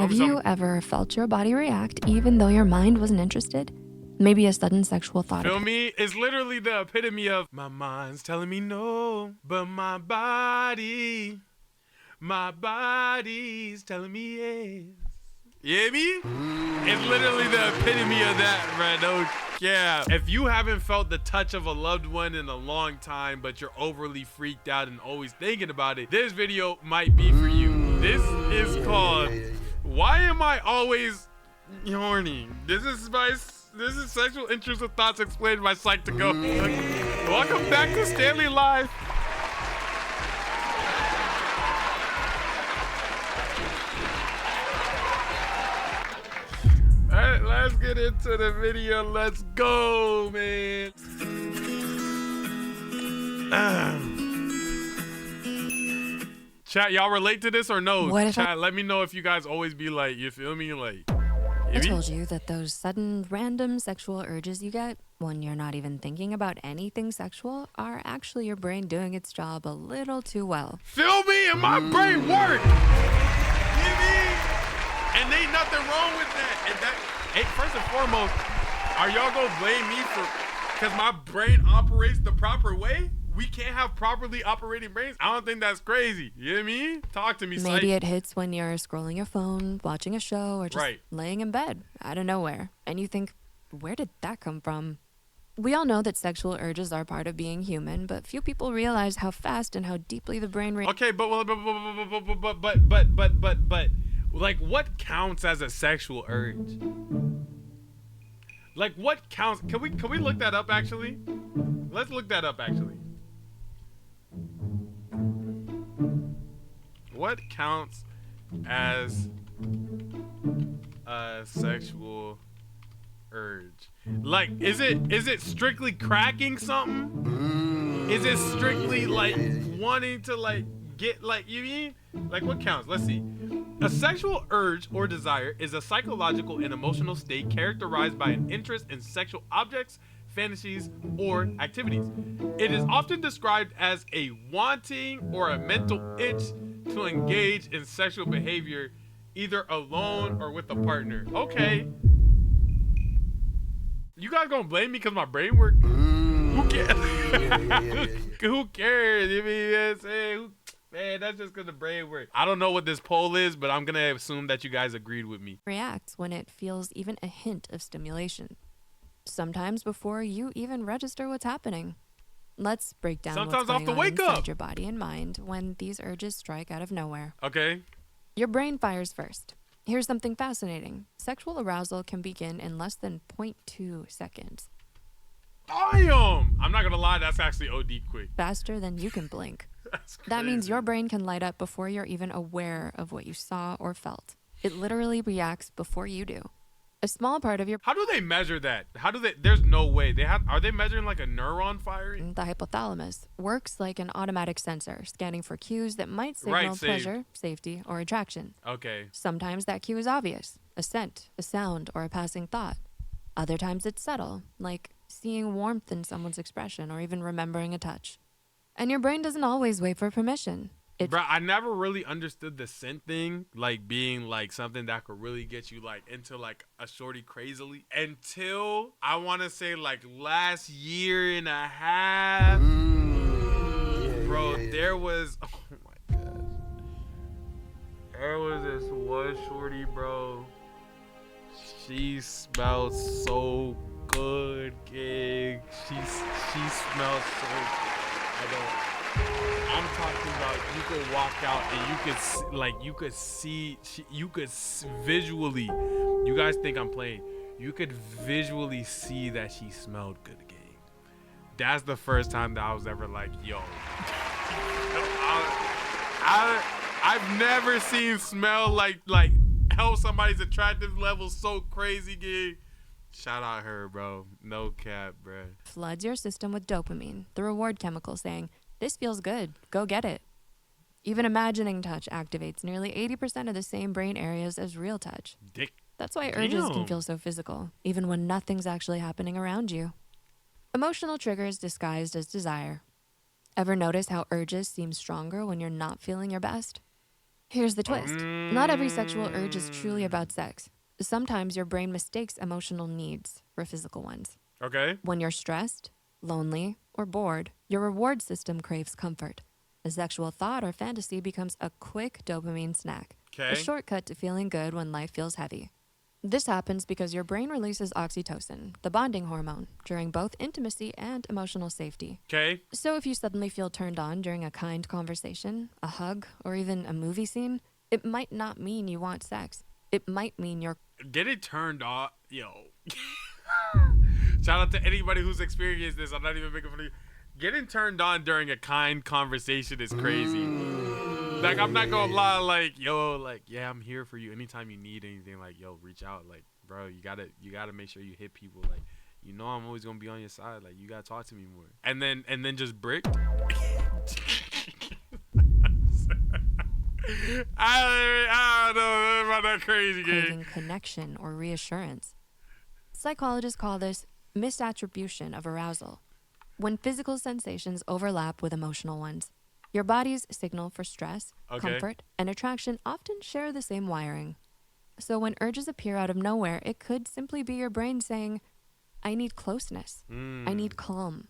Have you ever felt your body react even though your mind wasn't interested? Maybe a sudden sexual thought. Feel me? It's literally the epitome of my mind's telling me no, but my body's telling me yes. You hear me? It's literally the epitome of that, bro. Yeah. If you haven't felt the touch of a loved one in a long time, but you're overly freaked out and always thinking about it, this video might be for you. This is called Why Am I Always Horny? This is sexual interest and thoughts explained by Psych2Go. Welcome back to Stanley Live. All right, let's get into the video. Let's go, man. Chat, y'all relate to this or no? Chat, let me know if you guys always be like, you feel me? Like, I told you that those sudden random sexual urges you get when you're not even thinking about anything sexual are actually your brain doing its job a little too well. Feel me? And my brain work. You mean? And ain't nothing wrong with that. And that, hey, first and foremost, are y'all gonna blame me for, because my brain operates the proper way? We can't have properly operating brains? I don't think that's crazy. You know what I mean? Talk to me, Maybe it hits when you're scrolling your phone, watching a show, or just laying in bed out of nowhere. And you think, where did that come from? We all know that sexual urges are part of being human, but few people realize how fast and how deeply the brain reacts. Okay, but like, what counts as a sexual urge? Like, what counts? Can we look that up actually? Let's look that up actually. What counts as a sexual urge? Like, is it strictly cracking something? Is it strictly like wanting to like get, like, you mean? Like, what counts? Let's see. A sexual urge or desire is a psychological and emotional state characterized by an interest in sexual objects, fantasies, or activities. It is often described as a wanting or a mental itch to engage in sexual behavior, either alone or with a partner. Okay. You guys gonna blame me because my brain works? Who cares? Who cares? You mean what I'm saying? Man, that's just because the brain works. I don't know what this poll is, but I'm gonna assume that you guys agreed with me. Reacts when it feels even a hint of stimulation. Sometimes before you even register what's happening. Let's break down what's going on inside your body and mind when these urges strike out of nowhere. Okay. Your brain fires first. Here's something fascinating. Sexual arousal can begin in less than 0.2 seconds. I'm not gonna lie, that's actually OD quick. Faster than you can blink. That means your brain can light up before you're even aware of what you saw or felt. It literally reacts before you do. A small part of your... How do they measure that? How do they... There's no way. Are they measuring like a neuron firing? The hypothalamus works like an automatic sensor, scanning for cues that might signal pleasure, safety, or attraction. Okay. Sometimes that cue is obvious. A scent, a sound, or a passing thought. Other times it's subtle, like seeing warmth in someone's expression or even remembering a touch. And your brain doesn't always wait for permission. Bro, I never really understood the scent thing, like being like something that could really get you like into like a shorty crazily, until I want to say like last year and a half. Bro, there was, oh my gosh, there was this one shorty, bro. She smelled so good, gig. She smelled so good. I'm talking about, you could walk out and you could see, visually, you guys think I'm playing, you could visually see that she smelled good, gang. That's the first time that I was ever like, yo. I've never seen smell like help somebody's attractive level so crazy, gang. Shout out her, bro. No cap, bro. Floods your system with dopamine, the reward chemical, saying, this feels good, go get it. Even imagining touch activates nearly 80% of the same brain areas as real touch. That's why urges can feel so physical, even when nothing's actually happening around you. Emotional triggers disguised as desire. Ever notice how urges seem stronger when you're not feeling your best? Here's the twist. Not every sexual urge is truly about sex. Sometimes your brain mistakes emotional needs for physical ones. Okay. When you're stressed, lonely, or bored, your reward system craves comfort. A sexual thought or fantasy becomes a quick dopamine snack, a shortcut to feeling good when life feels heavy. This happens because your brain releases oxytocin, the bonding hormone, during both intimacy and emotional safety. Okay. So if you suddenly feel turned on during a kind conversation, a hug, or even a movie scene, it might not mean you want sex. It might mean you're getting turned on. Yo. Shout out to anybody who's experienced this. I'm not even making fun of you. Getting turned on during a kind conversation is crazy. Like, I'm not gonna lie, like, yo, like, yeah, I'm here for you. Anytime you need anything, like, yo, reach out. Like, bro, you gotta make sure you hit people. Like, you know I'm always gonna be on your side. Like, you gotta talk to me more. And then just brick. I don't know about that crazy game. Craving connection or reassurance. Psychologists call this misattribution of arousal. When physical sensations overlap with emotional ones, your body's signal for stress, comfort, and attraction often share the same wiring. So when urges appear out of nowhere, it could simply be your brain saying, I need closeness. I need calm.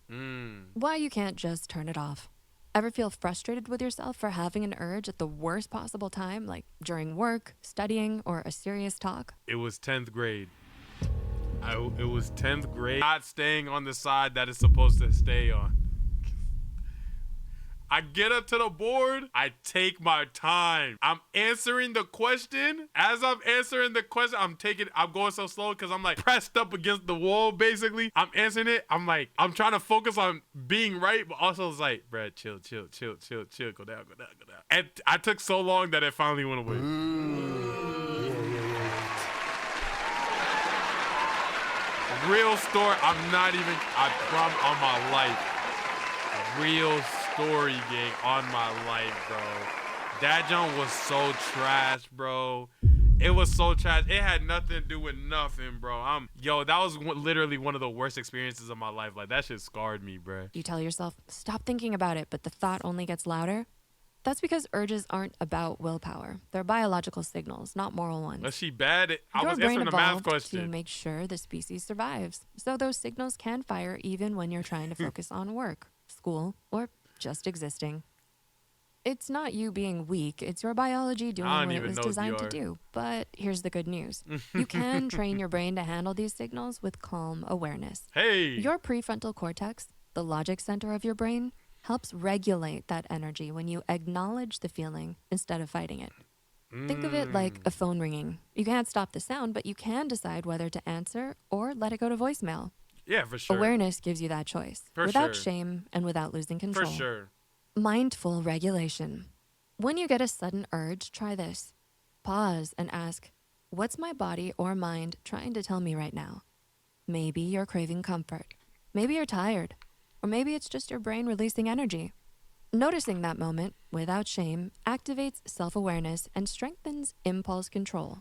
Why you can't just turn it off. Ever feel frustrated with yourself for having an urge at the worst possible time, like during work, studying, or a serious talk? It was 10th grade. It was 10th grade. Not staying on the side that it's supposed to stay on. I get up to the board. I take my time. I'm answering the question. As I'm answering the question, I'm going so slow because I'm like pressed up against the wall, basically. I'm answering it. I'm like, I'm trying to focus on being right, but also it's like, bruh, chill. Go down. And I took so long that it finally went away. Real story. I promise on my life. Real story, gang, on my life, bro. That junk was so trash, bro. It was so trash. It had nothing to do with nothing, bro. That was literally one of the worst experiences of my life. Like, that shit scarred me, bro. You tell yourself, stop thinking about it, but the thought only gets louder. That's because urges aren't about willpower. They're biological signals, not moral ones. Was she bad? I was Your brain answering the math evolved question. to make sure the species survives. So those signals can fire even when you're trying to focus on work, school, or just existing. It's not you being weak. It's your biology doing what it was designed to do. But here's the good news. You can train your brain to handle these signals with calm awareness. Hey! Your prefrontal cortex, the logic center of your brain, helps regulate that energy when you acknowledge the feeling instead of fighting it. Think of it like a phone ringing. You can't stop the sound, but you can decide whether to answer or let it go to voicemail. Yeah, for sure. Awareness gives you that choice, without shame and without losing control. For sure. Mindful regulation. When you get a sudden urge, try this. Pause and ask, what's my body or mind trying to tell me right now? Maybe you're craving comfort. Maybe you're tired. Or maybe it's just your brain releasing energy. Noticing that moment, without shame, activates self-awareness and strengthens impulse control.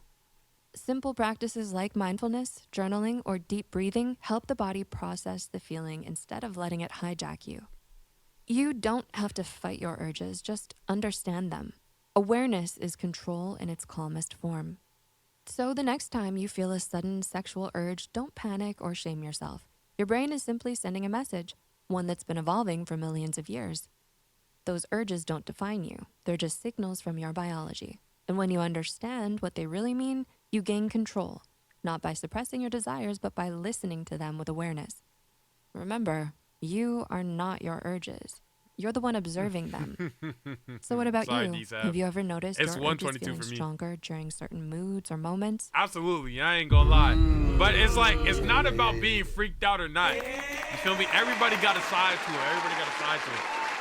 Simple practices like mindfulness, journaling, or deep breathing help the body process the feeling instead of letting it hijack you. You don't have to fight your urges, just understand them. Awareness is control in its calmest form. So the next time you feel a sudden sexual urge, don't panic or shame yourself. Your brain is simply sending a message, one that's been evolving for millions of years. Those urges don't define you. They're just signals from your biology. And when you understand what they really mean, you gain control, not by suppressing your desires, but by listening to them with awareness. Remember, you are not your urges. You're the one observing them. So what about you? Have you ever noticed your urges feeling stronger during certain moods or moments? Absolutely, I ain't gonna lie. But it's like, it's not about being freaked out or not. You feel me? Everybody got a side to it.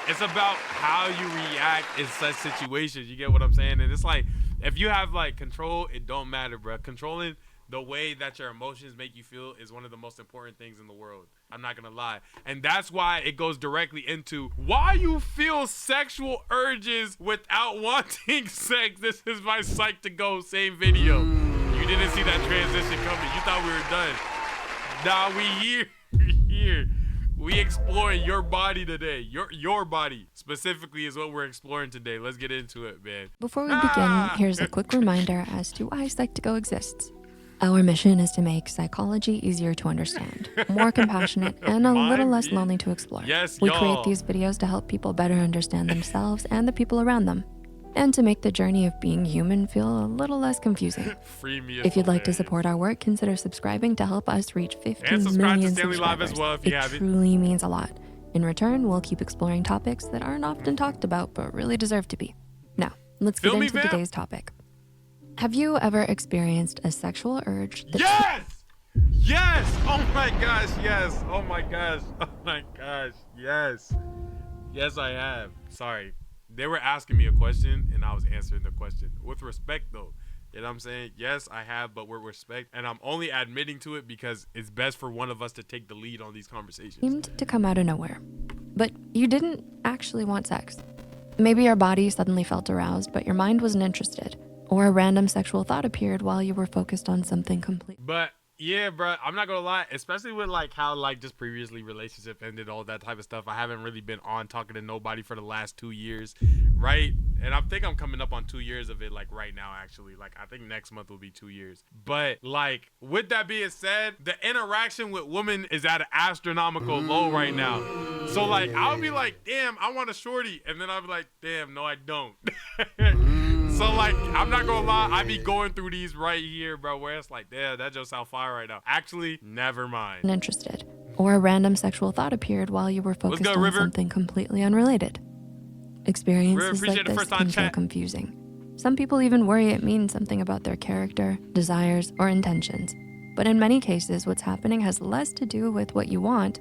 It's about how you react in such situations. You get what I'm saying? And it's like, if you have like control, it don't matter, bro. Controlling the way that your emotions make you feel is one of the most important things in the world. I'm not gonna lie. And that's why it goes directly into why you feel sexual urges without wanting sex. This is my psych to go, same video. You didn't see that transition coming. You thought we were done. Nah, we here. We exploring your body today. Your body specifically is what we're exploring today. Let's get into it, man. Before we begin, here's a quick reminder as to why Psych2Go exists. Our mission is to make psychology easier to understand, more compassionate, and a little less lonely to explore. Yes, we create these videos to help people better understand themselves and the people around them, and to make the journey of being human feel a little less confusing. Free me. If you'd like to support our work, consider subscribing to help us reach 15 million subscribers. As well if you it truly means a lot. In return, we'll keep exploring topics that aren't often talked about but really deserve to be. Now, let's get into today's topic. Have you ever experienced a sexual urge that— Yes! Yes! Oh my gosh, yes! Oh my gosh, oh my gosh, yes! Yes, I have. Sorry. They were asking me a question and I was answering the question. With respect though. You know what I'm saying? Yes, I have, but with respect. And I'm only admitting to it because it's best for one of us to take the lead on these conversations. Seemed to come out of nowhere, but you didn't actually want sex. Maybe your body suddenly felt aroused, but your mind wasn't interested. Or a random sexual thought appeared while you were focused on something complete. But yeah, bro, I'm not gonna lie, especially with like how like just previously relationship ended, all that type of stuff. I haven't really been on talking to nobody for the last 2 years, right? And I think I'm coming up on 2 years of it, like right now, actually. Like I think next month will be 2 years. But like with that being said, the interaction with women is at an astronomical low right now. So like I'll be like, damn, I want a shorty, and then I'll be like, damn, no, I don't. So like, I'm not gonna lie, I be going through these right here, bro, where it's like, damn, that just sounds fire right now. Actually, never mind. Interested. Or a random sexual thought appeared while you were focused on something completely unrelated. Experiences like this can feel confusing. Some people even worry it means something about their character, desires, or intentions. But in many cases, what's happening has less to do with what you want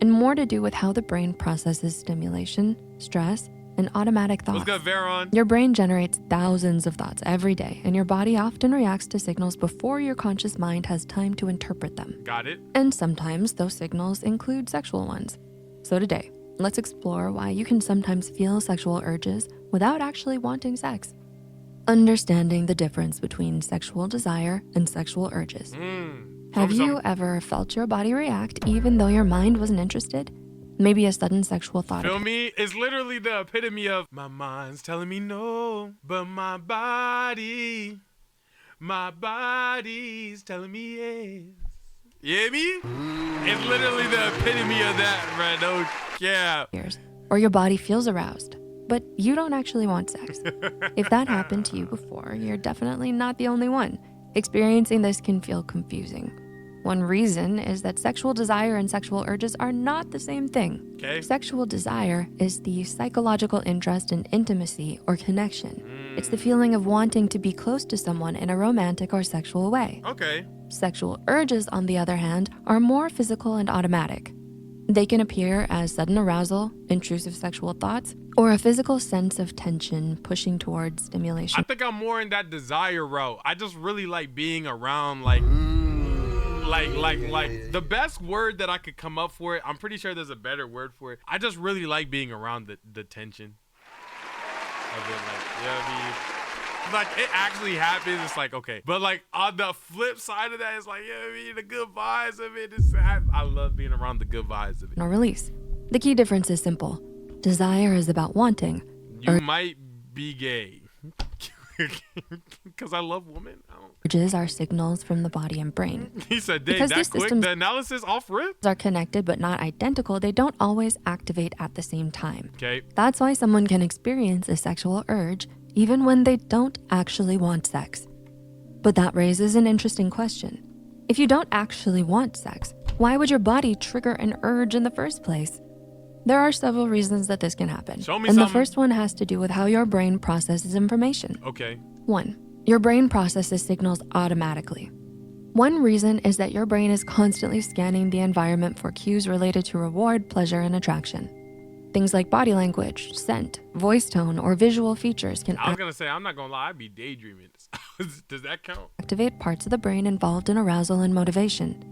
and more to do with how the brain processes stimulation, stress, and automatic thoughts. What's good, Veron? Your brain generates thousands of thoughts every day, and your body often reacts to signals before your conscious mind has time to interpret them. Got it. And sometimes those signals include sexual ones. So today, let's explore why you can sometimes feel sexual urges without actually wanting sex. Understanding the difference between sexual desire and sexual urges. Have you ever felt your body react even though your mind wasn't interested? Maybe a sudden sexual thought. Feel me? It's literally the epitome of my mind's telling me no, but my body's telling me yes. You hear me? It's literally the epitome of that, bro. No, yeah. Or your body feels aroused, but you don't actually want sex. If that happened to you before, you're definitely not the only one. Experiencing this can feel confusing. One reason is that sexual desire and sexual urges are not the same thing. Okay. Sexual desire is the psychological interest in intimacy or connection. It's the feeling of wanting to be close to someone in a romantic or sexual way. Okay. Sexual urges, on the other hand, are more physical and automatic. They can appear as sudden arousal, intrusive sexual thoughts, or a physical sense of tension pushing towards stimulation. I think I'm more in that desire route. I just really like being around like the best word that I could come up for it, I'm pretty sure there's a better word for it. I just really like being around the tension of it, like, you know what I mean? Like, it actually happens, it's like, okay. But like, on the flip side of that, it's like, you know what I mean? The good vibes of it, I love being around the good vibes of it. Or release. The key difference is simple. Desire is about wanting. You might be gay. Because I love women. Urges are signals from the body and brain. He said, dang, that quick? The analysis off rip? Are connected but not identical. They don't always activate at the same time. Okay. That's why someone can experience a sexual urge even when they don't actually want sex. But that raises an interesting question. If you don't actually want sex, why would your body trigger an urge in the first place? There are several reasons that this can happen. Show me and something. The first one has to do with how your brain processes information. Okay. 1. Your brain processes signals automatically. One reason is that your brain is constantly scanning the environment for cues related to reward, pleasure, and attraction. Things like body language, scent, voice tone, or visual features can— I was gonna say, I'm not gonna lie, I'd be daydreaming. Does that count? Activate parts of the brain involved in arousal and motivation.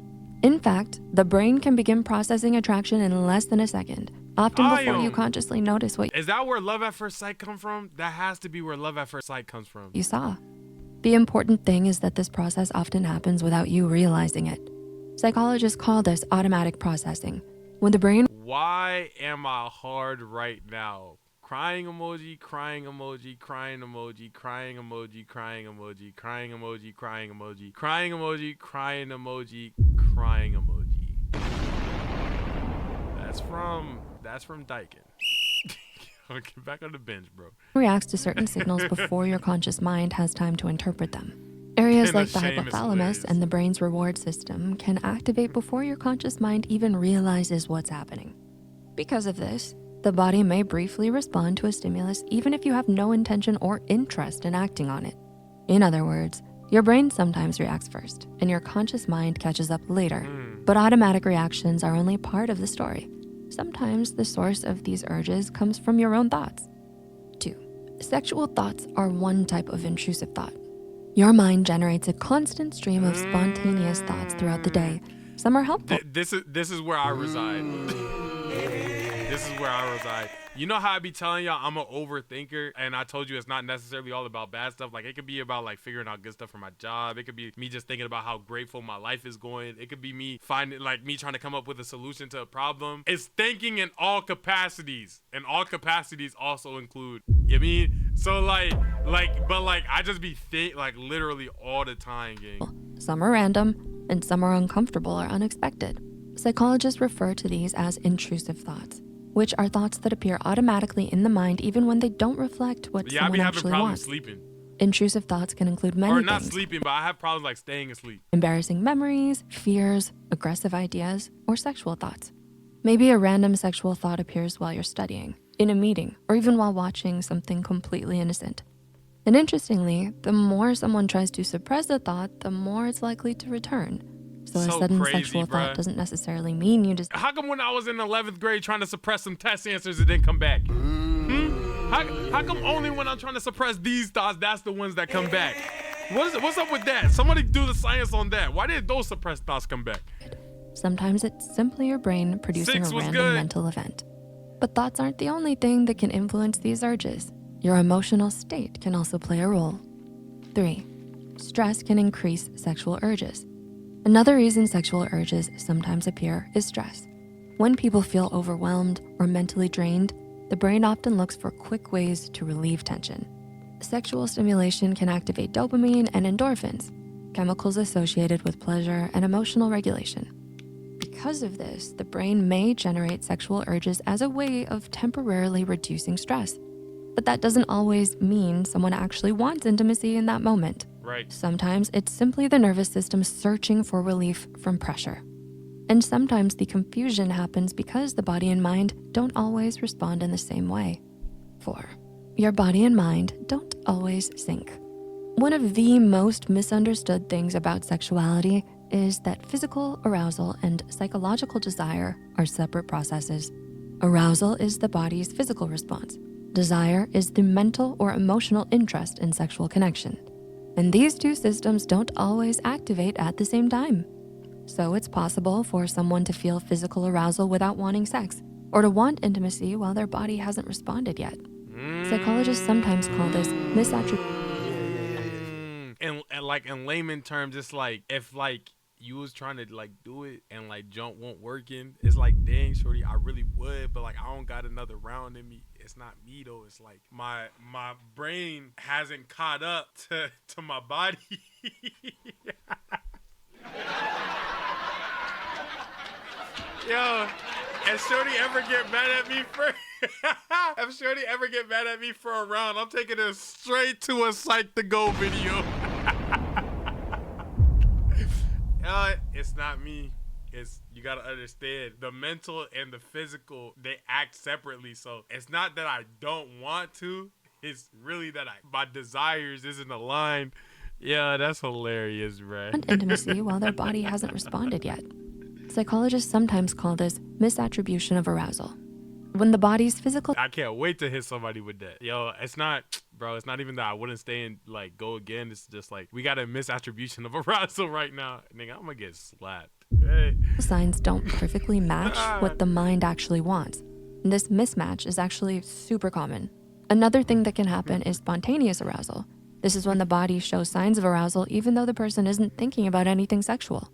In fact, the brain can begin processing attraction in less than a second, often before you consciously notice what— Is that where love at first sight come from? That has to be where love at first sight comes from. You saw. The important thing is that this process often happens without you realizing it. Psychologists call this automatic processing. When the brain... Why am I hard right now? Crying emoji, crying emoji, crying emoji, crying emoji, crying emoji, crying emoji, crying emoji, crying emoji, crying emoji, crying emoji. That's from Daikin. Get back on the bench, bro. Reacts to certain signals before your conscious mind has time to interpret them. Areas like the hypothalamus and the brain's reward system can activate before your conscious mind even realizes what's happening. Because of this, the body may briefly respond to a stimulus even if you have no intention or interest in acting on it. In other words, your brain sometimes reacts first and your conscious mind catches up later, but automatic reactions are only part of the story. Sometimes the source of these urges comes from your own thoughts. 2. Sexual thoughts are one type of intrusive thought. Your mind generates a constant stream of spontaneous thoughts throughout the day. Some are helpful. This is where I reside. This is where I reside. You know how I be telling y'all I'm an overthinker, and I told you it's not necessarily all about bad stuff. Like, it could be about like figuring out good stuff for my job. It could be me just thinking about how grateful my life is going. It could be me finding, like, me trying to come up with a solution to a problem. It's thinking in all capacities, and all capacities also include, you know what I mean? So but I just be literally all the time, gang. Some are random, and some are uncomfortable or unexpected. Psychologists refer to these as intrusive thoughts, which are thoughts that appear automatically in the mind even when they don't reflect what someone actually wants. Sleeping. Intrusive thoughts can include many things. Or not sleeping, but I have problems like staying asleep. Embarrassing memories, fears, aggressive ideas, or sexual thoughts. Maybe a random sexual thought appears while you're studying, in a meeting, or even while watching something completely innocent. And interestingly, the more someone tries to suppress a thought, the more it's likely to return. So a sudden sexual thought doesn't necessarily mean you just... How come when I was in 11th grade trying to suppress some test answers, it didn't come back? How come only when I'm trying to suppress these thoughts, that's the ones that come back? What's up with that? Somebody do the science on that. Why did those suppressed thoughts come back? Sometimes it's simply your brain producing a random mental event. But thoughts aren't the only thing that can influence these urges. Your emotional state can also play a role. 3. Stress can increase sexual urges. Another reason sexual urges sometimes appear is stress. When people feel overwhelmed or mentally drained, the brain often looks for quick ways to relieve tension. Sexual stimulation can activate dopamine and endorphins, chemicals associated with pleasure and emotional regulation. Because of this, the brain may generate sexual urges as a way of temporarily reducing stress. But that doesn't always mean someone actually wants intimacy in that moment. Right. Sometimes it's simply the nervous system searching for relief from pressure. And sometimes the confusion happens because the body and mind don't always respond in the same way. 4. Your body and mind don't always sync. One of the most misunderstood things about sexuality is that physical arousal and psychological desire are separate processes. Arousal is the body's physical response. Desire is the mental or emotional interest in sexual connection. And these two systems don't always activate at the same time. So it's possible for someone to feel physical arousal without wanting sex, or to want intimacy while their body hasn't responded yet. Psychologists sometimes call this misattribution. And like in layman terms, it's like if like you was trying to like do it and like jump won't working, it's like, dang, shorty, I really would, but like I don't got another round in me. It's not me though. It's like my brain hasn't caught up to my body. Yo, if shorty ever get mad at me for a round, I'm taking it straight to a Psych to Go video. It's not me. You gotta understand, the mental and the physical, they act separately. So it's not that I don't want to, it's really that my desires isn't aligned. Yeah, that's hilarious, bro. Intimacy while their body hasn't responded yet. Psychologists sometimes call this misattribution of arousal. When the body's physical... I can't wait to hit somebody with that. Yo, it's not even that I wouldn't stay and like go again. It's just like, we got a misattribution of arousal right now. Nigga, I'm gonna get slapped. Hey. Signs don't perfectly match what the mind actually wants. This mismatch is actually super common. Another thing that can happen is spontaneous arousal. This is when the body shows signs of arousal even though the person isn't thinking about anything sexual.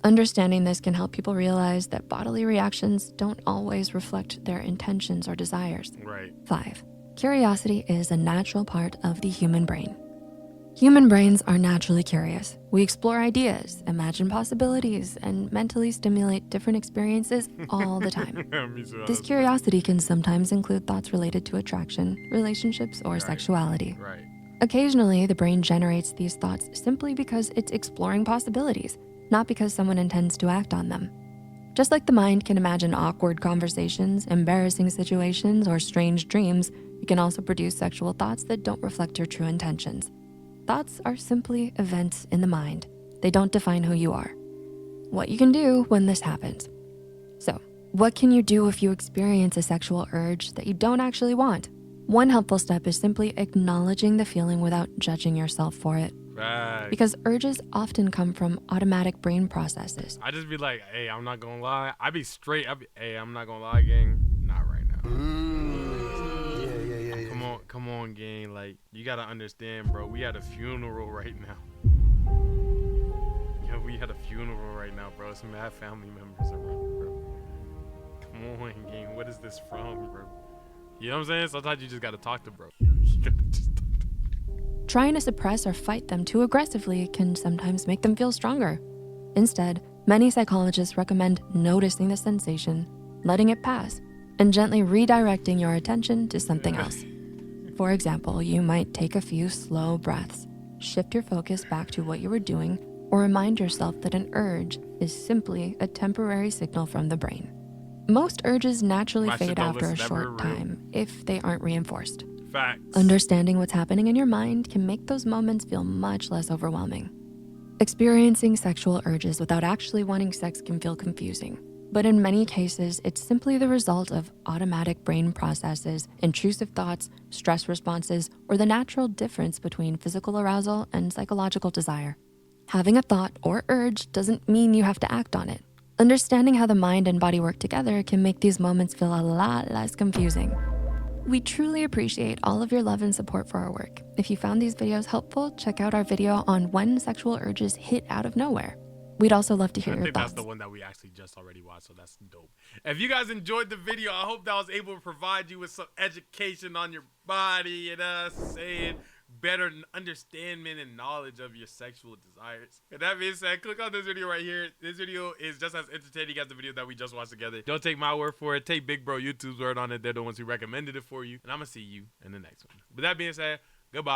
Understanding this can help people realize that bodily reactions don't always reflect their intentions or desires. Right. 5. Curiosity is a natural part of the human brain. Human brains are naturally curious. We explore ideas, imagine possibilities, and mentally stimulate different experiences all the time. This curiosity can sometimes include thoughts related to attraction, relationships, or sexuality. Right. Occasionally, the brain generates these thoughts simply because it's exploring possibilities, not because someone intends to act on them. Just like the mind can imagine awkward conversations, embarrassing situations, or strange dreams, it can also produce sexual thoughts that don't reflect your true intentions. Thoughts are simply events in the mind. They don't define who you are. What you can do when this happens. So, what can you do if you experience a sexual urge that you don't actually want? One helpful step is simply acknowledging the feeling without judging yourself for it. Right. Because urges often come from automatic brain processes. I just be like, hey, I'm not gonna lie. I be straight. Hey, I'm not gonna lie, gang. Not right now. Yeah. Come on, gang. Like, you gotta understand, bro. We at a funeral right now. Yo, we at a funeral right now, bro. Some mad family members around, bro. Come on, gang. What is this from, bro? You know what I'm saying? Sometimes you just gotta talk to bro. You gotta just talk to. Trying to suppress or fight them too aggressively can sometimes make them feel stronger. Instead, many psychologists recommend noticing the sensation, letting it pass, and gently redirecting your attention to something else. For example, you might take a few slow breaths, shift your focus back to what you were doing, or remind yourself that an urge is simply a temporary signal from the brain. Most urges naturally fade after a short time if they aren't reinforced. Facts. Understanding what's happening in your mind can make those moments feel much less overwhelming. Experiencing sexual urges without actually wanting sex can feel confusing, but in many cases, it's simply the result of automatic brain processes, intrusive thoughts, stress responses, or the natural difference between physical arousal and psychological desire. Having a thought or urge doesn't mean you have to act on it. Understanding how the mind and body work together can make these moments feel a lot less confusing. We truly appreciate all of your love and support for our work. If you found these videos helpful, check out our video on when sexual urges hit out of nowhere. We'd also love to hear your thoughts. I think that's the one that we actually just already watched, so that's dope. If you guys enjoyed the video, I hope that I was able to provide you with some education on your body, you know what I'm saying? Better understanding and knowledge of your sexual desires. And that being said, click on this video right here. This video is just as entertaining as the video that we just watched together. Don't take my word for it. Take Big Bro YouTube's word on it. They're the ones who recommended it for you. And I'm going to see you in the next one. With that being said, goodbye.